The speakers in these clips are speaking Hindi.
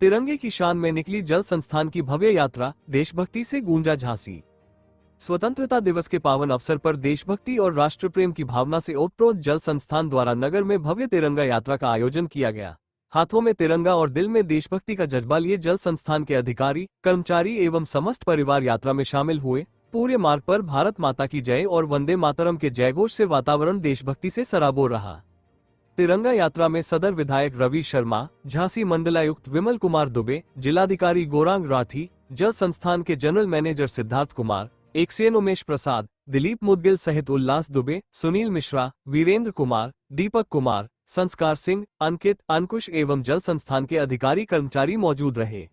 तिरंगे की शान में निकली जल संस्थान की भव्य यात्रा, देशभक्ति से गूंजा झांसी। स्वतंत्रता दिवस के पावन अवसर पर देशभक्ति और राष्ट्र प्रेम की भावना से ओतप्रोत जल संस्थान द्वारा नगर में भव्य तिरंगा यात्रा का आयोजन किया गया। हाथों में तिरंगा और दिल में देशभक्ति का जज्बा लिए जल संस्थान के अधिकारी, कर्मचारी एवं समस्त परिवार यात्रा में शामिल हुए। पूरे मार्ग पर भारत माता की जय और वंदे मातरम के जयघोष से वातावरण देशभक्ति से सराबोर रहा। तिरंगा यात्रा में सदर विधायक रवि शर्मा, झांसी मंडलायुक्त विमल कुमार दुबे, जिलाधिकारी गौरांग राठी, जल संस्थान के general manager Siddharth Kumar, XEN Umesh Prasad, Dilip Mudgil सहित उल्लास दुबे, सुनील मिश्रा, वीरेंद्र कुमार, दीपक कुमार, संस्कार सिंह, अंकित, अंकुश एवं जल संस्थान के अधिकारी कर्मचारी मौजूद रहे।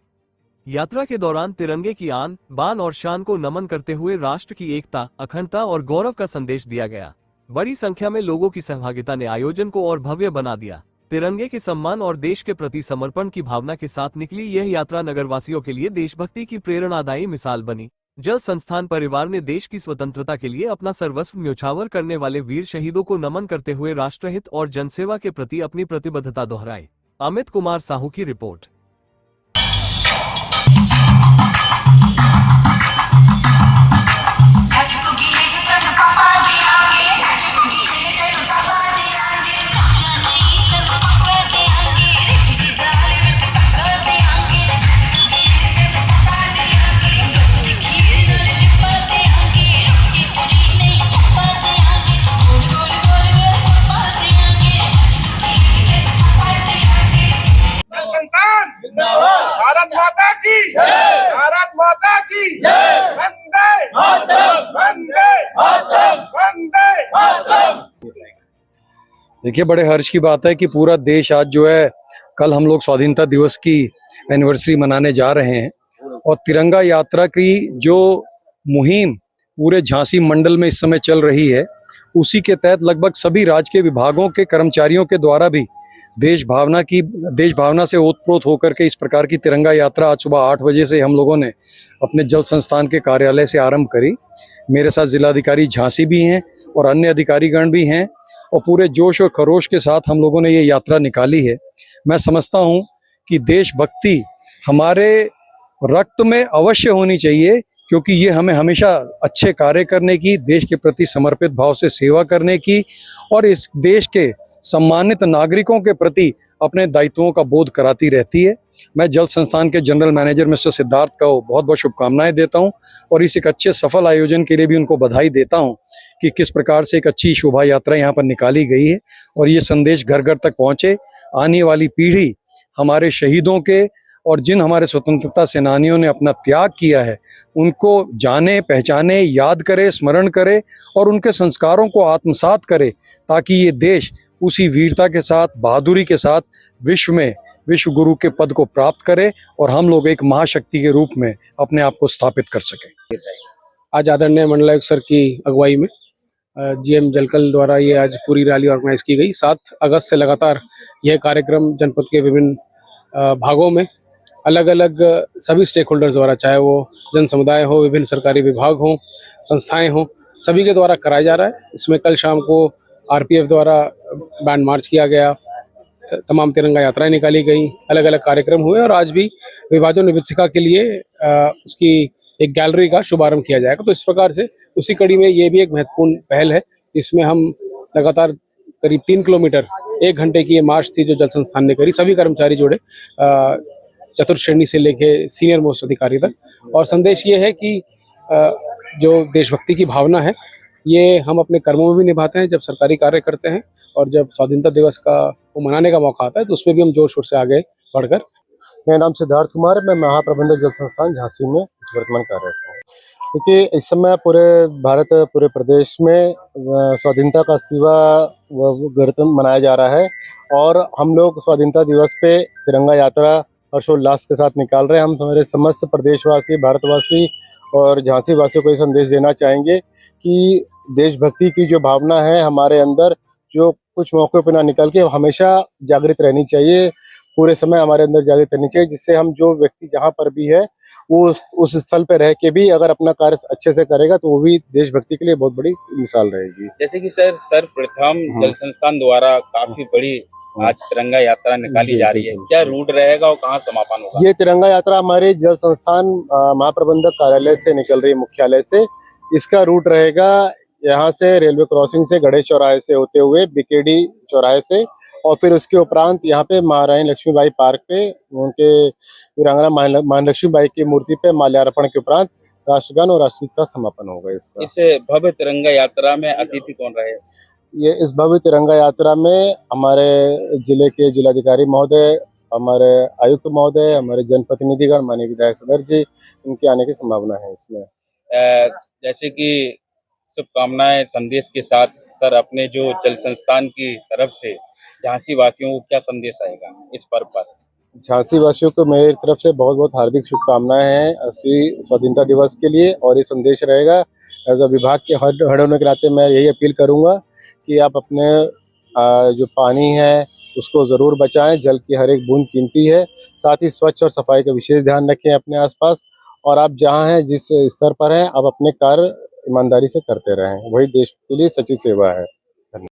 यात्रा के दौरान तिरंगे की आन, बान और शान को नमन करते हुए राष्ट्र की एकता, अखंडता और गौरव का संदेश दिया गया। बड़ी संख्या में लोगों की सहभागिता ने आयोजन को और भव्य बना दिया। तिरंगे के सम्मान और देश के प्रति समर्पण की भावना के साथ निकली यह यात्रा नगरवासियों के लिए देशभक्ति की प्रेरणादायी मिसाल बनी। जल संस्थान परिवार ने देश की स्वतंत्रता के लिए अपना सर्वस्व न्योछावर करने वाले वीर शहीदों को नमन करते हुए राष्ट्रहित और जनसेवा के प्रति अपनी प्रतिबद्धता दोहराई। अमित कुमार साहू की रिपोर्ट। भारत माता की जय, भारत माता की जय, वंदे मातरम, वंदे मातरम, वंदे मातरम। देखिए, बड़े हर्ष की बात है कि पूरा देश आज जो है, कल हम लोग स्वाधीनता दिवस की एनिवर्सरी मनाने जा रहे हैं और तिरंगा यात्रा की जो मुहिम पूरे झांसी मंडल में इस समय चल रही है, उसी के तहत लगभग सभी राज्य के विभागों के कर्मचारियों के द्वारा भी देश भावना से ओतप्रोत होकर के इस प्रकार की तिरंगा यात्रा आज सुबह 8 बजे से हम लोगों ने अपने जल संस्थान के कार्यालय से आरंभ करी। मेरे साथ जिलाधिकारी झांसी भी हैं और अन्य अधिकारीगण भी हैं और पूरे जोश और खरोश के साथ हम लोगों ने ये यात्रा निकाली है। मैं समझता हूँ कि देशभक्ति हमारे रक्त में अवश्य होनी चाहिए, क्योंकि ये हमें हमेशा अच्छे कार्य करने की, देश के प्रति समर्पित भाव से सेवा करने की और इस देश के सम्मानित नागरिकों के प्रति अपने दायित्वों का बोध कराती रहती है। मैं जल संस्थान के जनरल मैनेजर मिस्टर सिद्धार्थ को बहुत बहुत शुभकामनाएं देता हूं और इस एक अच्छे सफल आयोजन के लिए भी उनको बधाई देता हूं कि किस प्रकार से एक अच्छी शोभा यात्रा यहां पर निकाली गई है और ये संदेश घर घर तक पहुंचे। आने वाली पीढ़ी हमारे शहीदों के और जिन हमारे स्वतंत्रता सेनानियों ने अपना त्याग किया है, उनको जाने, पहचाने, याद करे, स्मरण करे और उनके संस्कारों को आत्मसात करे, ताकि ये देश उसी वीरता के साथ, बहादुरी के साथ विश्व में विश्व गुरु के पद को प्राप्त करे और हम लोग एक महाशक्ति के रूप में अपने आप को स्थापित कर सकें। आज आदरणीय मंडलायुक्त सर की अगुवाई में जीएम जलकल द्वारा ये आज पूरी रैली ऑर्गेनाइज की गई। 7 अगस्त से लगातार यह कार्यक्रम जनपद के विभिन्न भागों में अलग अलग सभी स्टेक होल्डर्स द्वारा, चाहे वो जन समुदाय हो, विभिन्न सरकारी विभाग हों, संस्थाएं हों, सभी के द्वारा कराया जा रहा है। इसमें कल शाम को आरपीएफ द्वारा बैंड मार्च किया गया, तमाम तिरंगा यात्राएं निकाली गई, अलग अलग कार्यक्रम हुए और आज भी विभाजन विभीषिका के लिए उसकी एक गैलरी का शुभारंभ किया जाएगा। तो इस प्रकार से उसी कड़ी में ये भी एक महत्वपूर्ण पहल है। इसमें हम लगातार करीब 3 किलोमीटर 1 घंटे की ये मार्च थी जो जल संस्थान ने करी। सभी कर्मचारी जुड़े, चतुर्थ श्रेणी से लेके सीनियर मोस्ट अधिकारी तक। और संदेश ये है कि जो देशभक्ति की भावना है, ये हम अपने कर्मों में भी निभाते हैं जब सरकारी कार्य करते हैं, और जब स्वाधीनता दिवस का वो मनाने का मौका आता है तो उसमें भी हम जोर शोर से आगे बढ़कर। मेरा नाम सिद्धार्थ कुमार, मैं महाप्रबंधक जल संस्थान झांसी में वर्तमान कार्यरत हूँ। क्योंकि इस समय पूरे भारत, पूरे प्रदेश में स्वाधीनता का 80वां गणतंत्र मनाया जा रहा है और हम लोग स्वाधीनता दिवस पे तिरंगा यात्रा हर्षोल्लास के साथ निकाल रहे हैं। हम हमारे समस्त प्रदेशवासी, भारतवासी और झांसी वासियों को ये संदेश देना चाहेंगे कि देशभक्ति की जो भावना है हमारे अंदर, जो कुछ मौके पर ना निकल के हमेशा जागृत रहनी चाहिए, पूरे समय हमारे अंदर जागृत रहनी चाहिए, जिससे हम जो व्यक्ति जहाँ पर भी है वो उस स्थल पे रह के भी अगर अपना कार्य अच्छे से करेगा तो वो भी देशभक्ति के लिए बहुत बड़ी मिसाल रहेगी। जैसे कि सर सर्वप्रथम जल संस्थान द्वारा काफी बड़ी आज तिरंगा यात्रा निकाली जी, जा रही है, बिल्कुल। क्या रूट रहेगा और कहाँ समापन होगा? ये तिरंगा यात्रा हमारे जल संस्थान महाप्रबंधक कार्यालय से निकल रही है, मुख्यालय से। इसका रूट रहेगा यहाँ से रेलवे क्रॉसिंग से गणेश चौराहे से होते हुए बीकेडी चौराहे से, और फिर उसके उपरांत यहाँ पे महारानी लक्ष्मीबाई पार्क पे उनके वीरांगना महारानी लक्ष्मीबाई की मूर्ति पे माल्यार्पण के उपरांत राष्ट्रगान और राष्ट्रगीत का समापन होगा इसका। इस भव्य तिरंगा यात्रा में अतिथि कौन रहे? ये इस भव्य तिरंगा यात्रा में हमारे जिले के जिलाधिकारी महोदय, हमारे आयुक्त महोदय, हमारे जनप्रतिनिधिगण, माननीय विधायक सदर जी, इनके आने की संभावना है इसमें। जैसे कि शुभकामनाएं संदेश के साथ सर, अपने जो जल संस्थान की तरफ से झांसी वासियों को क्या संदेश आएगा इस पर्व पर? झांसी वासियों को मेरी तरफ से बहुत बहुत हार्दिक शुभकामनाएं हैं 80 स्वाधीनता दिवस के लिए। और ये संदेश रहेगा, एज अ विभाग के हेड होने के नाते मैं यही अपील करूंगा कि आप अपने जो पानी है उसको ज़रूर बचाएं। जल की हर एक बूंद कीमती है। साथ ही स्वच्छ और सफाई का विशेष ध्यान रखें अपने आसपास। और आप जहां हैं, जिस स्तर पर हैं, आप अपने कार्य ईमानदारी से करते रहें। वही देश के लिए सच्ची सेवा है।